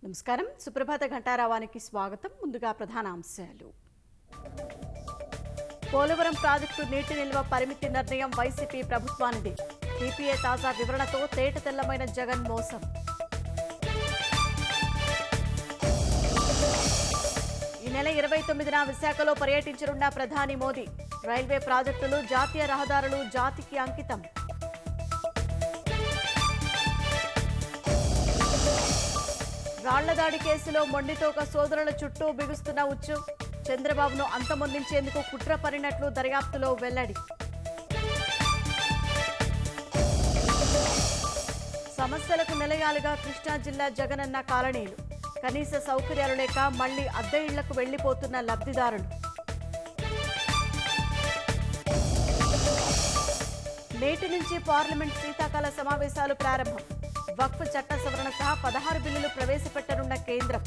నమస్కారం. సుప్రభాత ఘంటారావానికి స్వాగతం. ముందుగా ప్రధాన అంశాలు. పోలవరం ప్రాజెక్టు నీటి నిల్వ పరిమితి నిర్ణయం వైసీపీ ప్రభుత్వానిది. టీపీఏ తాజా వివరణతో తేట తెల్లమైన జగన్ మోసం. ఈ నెల 29న విశాఖలో పర్యటించనున్న ప్రధాని మోదీ. రైల్వే ప్రాజెక్టులు, జాతీయ రహదారులు జాతికి అంకితం. రాళ్లదాడి కేసులో మొండితోక సోదరుల చుట్టూ బిగుస్తున్న ఉచ్చు. చంద్రబాబును అంతమొందించేందుకు కుట్ర పడినట్లు దర్యాప్తులో వెల్లడి. సమస్యలకు నిలయాలుగా కృష్ణా జిల్లా జగనన్న కాలనీలు. కనీస సౌకర్యాలు లేక మళ్లీ అద్దె ఇళ్లకు వెళ్లిపోతున్న లబ్ధిదారులు. నేటి నుంచి పార్లమెంట్ శీతాకాల సమావేశాలు ప్రారంభం. వక్ఫ్ చట్ట సవరణ సహా 16 బిల్లులు ప్రవేశపెట్టనున్న కేంద్రం.